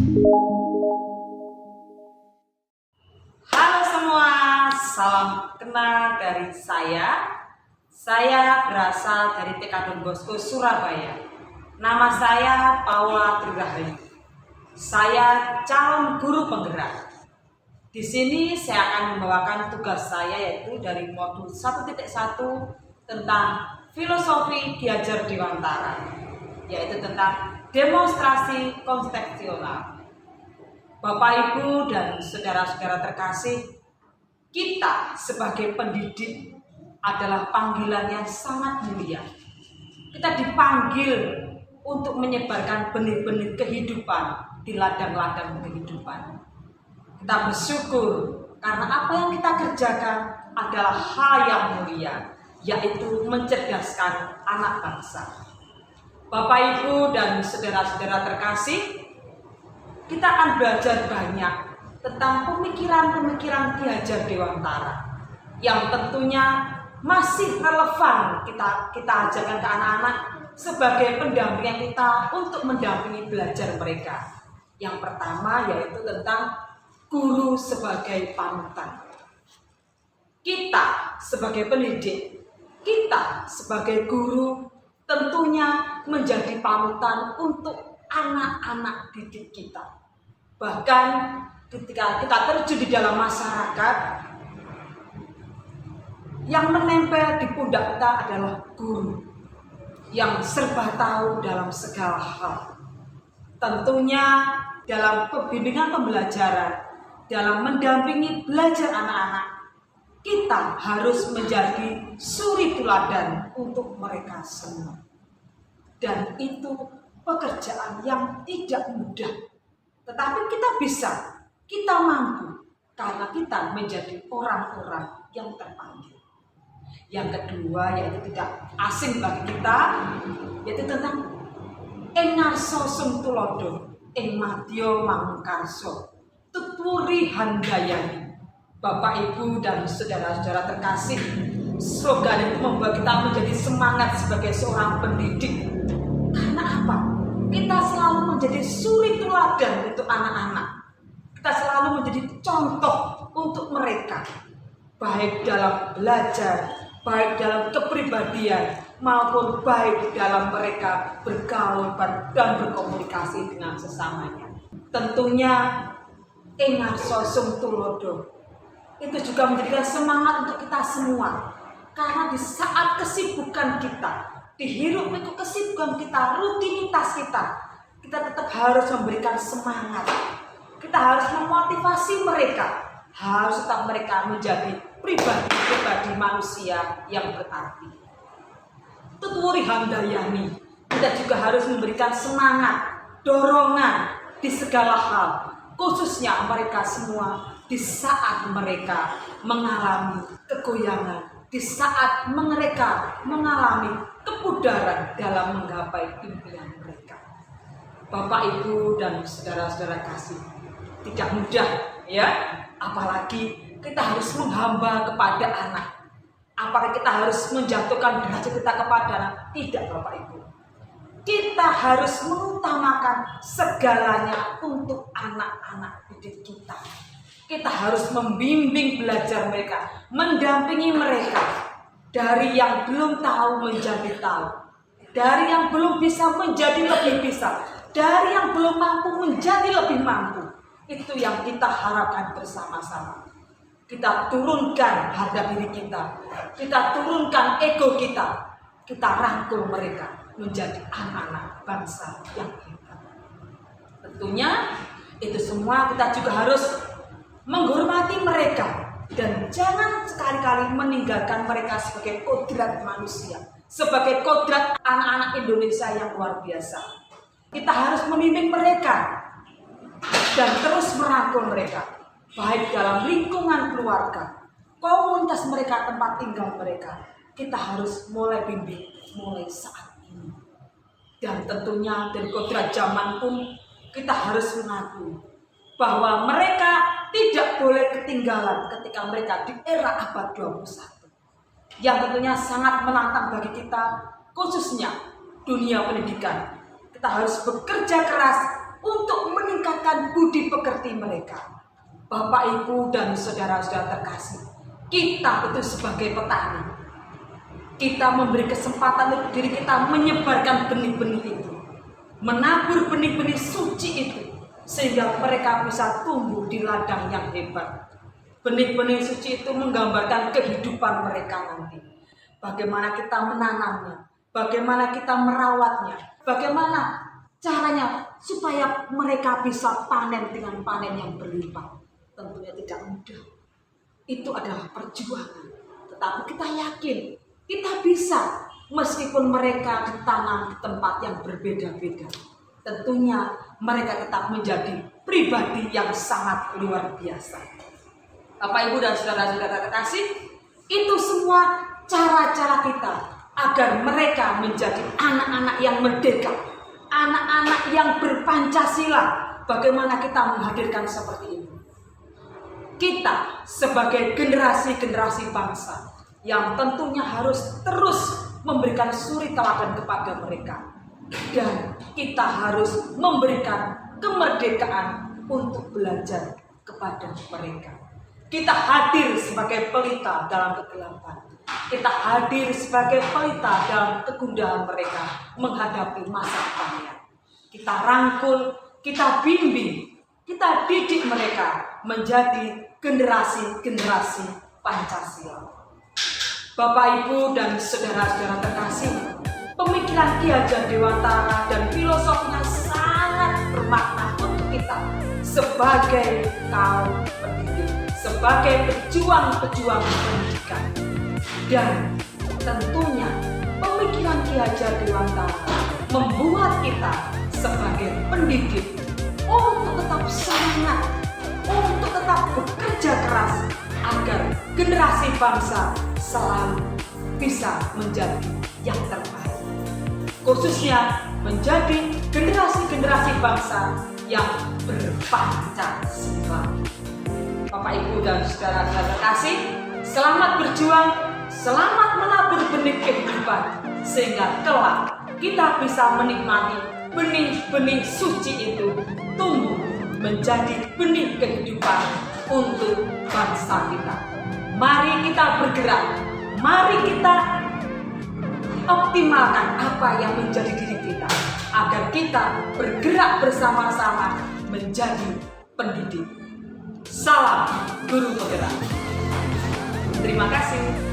Halo semua, salam kenal dari saya. Saya berasal dari TK Don Bosco, Surabaya. Nama saya Paula Trirahayu. Saya calon guru penggerak. Di sini saya akan membawakan tugas saya yaitu dari modul 1.1 tentang filosofi Ki-Hajar Dewantara, yaitu tentang demonstrasi kontekstual. Bapak, Ibu, dan saudara-saudara terkasih, kita sebagai pendidik adalah panggilan yang sangat mulia. Kita dipanggil untuk menyebarkan benih-benih kehidupan di ladang-ladang kehidupan. Kita bersyukur karena apa yang kita kerjakan adalah hal yang mulia, yaitu mencerdaskan anak bangsa. Bapak, Ibu, dan saudara-saudara terkasih, kita akan belajar banyak tentang pemikiran-pemikiran Ki-Hajar Dewantara yang tentunya masih relevan kita ajarkan ke anak-anak sebagai pendampingan kita untuk mendampingi belajar mereka. Yang pertama yaitu tentang guru sebagai panutan. Kita sebagai pendidik, kita sebagai guru tentunya menjadi panutan untuk anak-anak didik kita. Bahkan ketika kita terjun di dalam masyarakat, yang menempel di pundak kita adalah guru yang serba tahu dalam segala hal. Tentunya dalam pembimbingan pembelajaran, dalam mendampingi belajar anak-anak, kita harus menjadi suri teladan untuk mereka semua. Dan itu pekerjaan yang tidak mudah. Tetapi kita bisa, kita mampu, karena kita menjadi orang-orang yang terpanggil. Yang kedua yaitu tidak asing bagi kita, yaitu tentang engarso sum tulodo, ing madya mangkarso, tuturi handayani. Bapak, Ibu, dan saudara-saudara terkasih, slogan itu membuat kita menjadi semangat sebagai seorang pendidik. Karena apa? Kita selalu menjadi suri teladan untuk anak-anak. Kita selalu menjadi contoh untuk mereka, baik dalam belajar, baik dalam kepribadian, maupun baik dalam mereka bergaul dan berkomunikasi dengan sesamanya. Tentunya engarso sum tulodo itu juga menjadikan semangat untuk kita semua. Karena di saat kesibukan kita, di hiruk-pikuk kesibukan kita, rutinitas kita tetap harus memberikan semangat. Kita harus memotivasi mereka, harus tetap mereka menjadi pribadi manusia yang berarti. Tuturi handayani, kita juga harus memberikan semangat, dorongan di segala hal, khususnya mereka semua di saat mereka mengalami kegoyangan, di saat mereka mengalami kepudaran dalam menggapai impian mereka. Bapak, Ibu, dan saudara-saudara kasih, tidak mudah ya, apalagi kita harus menghamba kepada anak. Apakah kita harus menjatuhkan derajat kita kepada anak? Tidak, Bapak, Ibu. Kita harus mengutamakan segalanya untuk anak-anak didik kita. Kita harus membimbing belajar mereka, mendampingi mereka dari yang belum tahu menjadi tahu, dari yang belum bisa menjadi lebih bisa, dari yang belum mampu menjadi lebih mampu. Itu yang kita harapkan bersama-sama. Kita turunkan harga diri kita turunkan ego kita rangkul mereka menjadi anak-anak bangsa yang hebat. Tentunya itu semua kita juga harus menghormati mereka dan jangan sekali-kali meninggalkan mereka sebagai kodrat manusia, sebagai kodrat anak-anak Indonesia yang luar biasa. Kita harus membimbing mereka dan terus merangkul mereka, baik dalam lingkungan keluarga, komunitas mereka, tempat tinggal mereka. Kita harus mulai bimbing mulai saat ini. Dan tentunya dari kodrat zaman pun kita harus mengakui bahwa mereka tidak boleh ketinggalan ketika mereka di era abad 21 yang tentunya sangat menantang bagi kita, khususnya dunia pendidikan. Kita harus bekerja keras untuk meningkatkan budi pekerti mereka. Bapak, Ibu, dan saudara-saudara terkasih, kita itu sebagai petani, kita memberi kesempatan untuk diri kita menyebarkan benih-benih itu, menabur benih-benih suci itu, sehingga mereka bisa tumbuh di ladang yang hebat. Benih-benih suci itu menggambarkan kehidupan mereka nanti. Bagaimana kita menanamnya, bagaimana kita merawatnya, bagaimana caranya supaya mereka bisa panen dengan panen yang berlimpah. Tentunya tidak mudah. Itu adalah perjuangan. Tetapi kita yakin kita bisa, meskipun mereka ditanam di tempat yang berbeda-beda. Tentunya mereka tetap menjadi pribadi yang sangat luar biasa. Bapak, Ibu, dan saudara-saudara terkasih, itu semua cara-cara kita agar mereka menjadi anak-anak yang merdeka, anak-anak yang berpancasila. Bagaimana kita menghadirkan seperti ini? Kita sebagai generasi-generasi bangsa yang tentunya harus terus memberikan suri teladan kepada mereka, dan kita harus memberikan kemerdekaan untuk belajar kepada mereka. Kita hadir sebagai pelita dalam kegelapan. Kita hadir sebagai pelita dalam kegundahan mereka menghadapi masa depannya. Kita rangkul, kita bimbing, kita didik mereka menjadi generasi-generasi Pancasila. Bapak, Ibu, dan saudara-saudara terkasih, pemikiran Ki Hajar Dewantara dan filosofinya sangat bermakna untuk kita sebagai kaum pendidik, sebagai pejuang-pejuang pendidikan. Dan tentunya pemikiran Ki Hajar Dewantara membuat kita sebagai pendidik untuk tetap semangat, untuk tetap bekerja keras agar generasi bangsa selalu bisa menjadi yang terbaik, khususnya menjadi generasi-generasi bangsa yang berpancasila. Bapak, Ibu, dan saudara-saudara terkasih, selamat berjuang, selamat menabur benih kehidupan, sehingga kelak kita bisa menikmati benih-benih suci itu tumbuh menjadi benih kehidupan untuk bangsa kita. Mari kita bergerak, mari kita optimalkan apa yang menjadi diri kita, agar kita bergerak bersama-sama menjadi pendidik. Salam guru penggerak. Terima kasih.